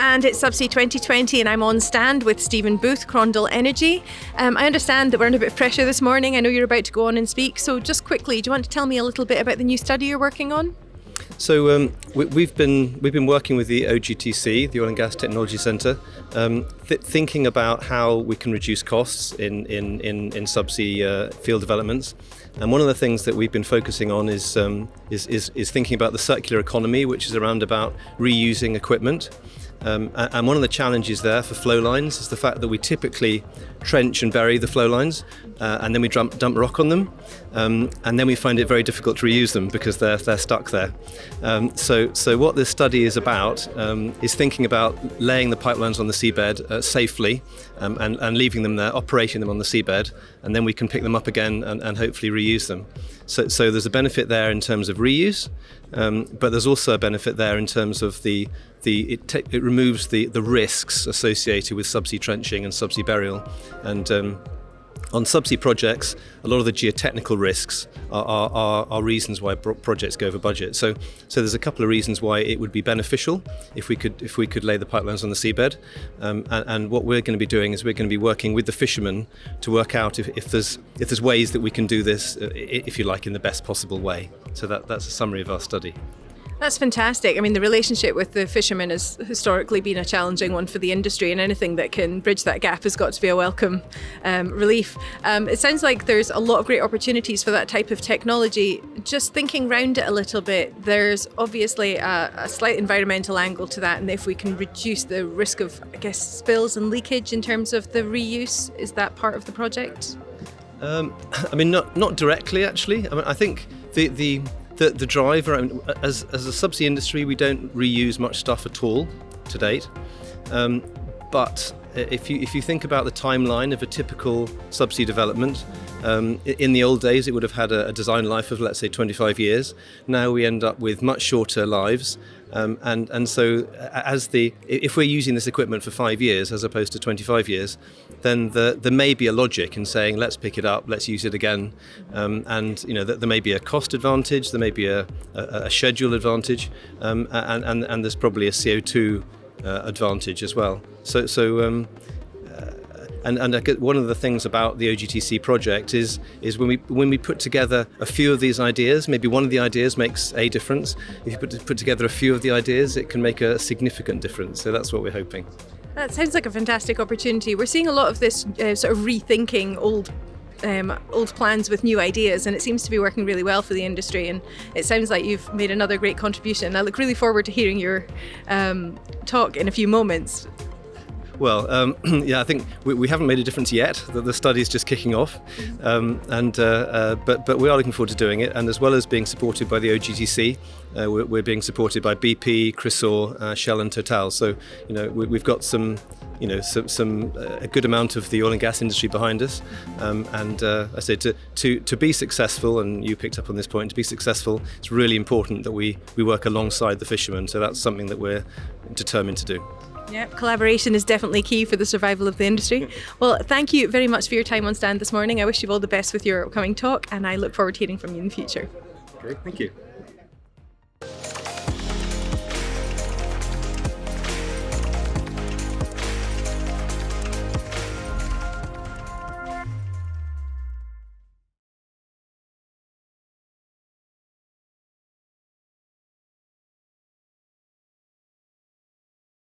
and it's Subsea 2020 and I'm on stand with Stephen Booth, Crondall Energy. I understand that we're under a bit of pressure this morning. I know you're about to go on and speak, so just quickly, do you want to tell me a little bit about the new study you're working on? So we've been working with the OGTC, the Oil and Gas Technology Centre, thinking about how we can reduce costs in subsea field developments. And one of the things that we've been focusing on is thinking about the circular economy, which is around about reusing equipment. And one of the challenges there for flow lines is the fact that we typically trench and bury the flow lines, and then we dump rock on them, and then we find it very difficult to reuse them because they're stuck there. So what this study is about is thinking about laying the pipelines on the seabed safely, and leaving them there, operating them on the seabed, and then we can pick them up again and hopefully reuse them. So there's a benefit there in terms of reuse, but there's also a benefit there in terms of it removes the risks associated with subsea trenching and subsea burial. And on subsea projects, a lot of the geotechnical risks are reasons why projects go over budget. So there's a couple of reasons why it would be beneficial if we could lay the pipelines on the seabed. And what we're going to be doing is we're going to be working with the fishermen to work out if there's ways that we can do this, if you like, in the best possible way. So that's a summary of our study. That's fantastic. I mean, the relationship with the fishermen has historically been a challenging one for the industry, and anything that can bridge that gap has got to be a welcome relief. It sounds like there's a lot of great opportunities for that type of technology. Just thinking round it a little bit, there's obviously a slight environmental angle to that, and if we can reduce the risk of, I guess, spills and leakage in terms of the reuse, is that part of the project? I mean, not directly, actually. I mean, I think the driver, I mean, as a subsea industry, we don't reuse much stuff at all to date. But if you think about the timeline of a typical subsea development, in the old days it would have had a design life of, let's say, 25 years. Now we end up with much shorter lives. And so if we're using this equipment for 5 years as opposed to 25 years, then there may be a logic in saying, let's pick it up, let's use it again. And there may be a cost advantage, there may be a schedule advantage, and there's probably a CO2 advantage as well. And I get one of the things about the OGTC project is when we put together a few of these ideas, maybe one of the ideas makes a difference. If you put together a few of the ideas, it can make a significant difference. So that's what we're hoping. That sounds like a fantastic opportunity. We're seeing a lot of this sort of rethinking old plans with new ideas, and it seems to be working really well for the industry, and it sounds like you've made another great contribution. I look really forward to hearing your talk in a few moments. Well, I think we haven't made a difference yet. The study's just kicking off, but we are looking forward to doing it. And as well as being supported by the OGTC, we're being supported by BP, Chrysaor, Shell, and Total. So we've got a good amount of the oil and gas industry behind us. I say to be successful, and you picked up on this point, to be successful, it's really important that we work alongside the fishermen. So that's something that we're determined to do. Yeah, collaboration is definitely key for the survival of the industry. Well, thank you very much for your time on stand this morning. I wish you all the best with your upcoming talk, and I look forward to hearing from you in the future. Okay, thank you.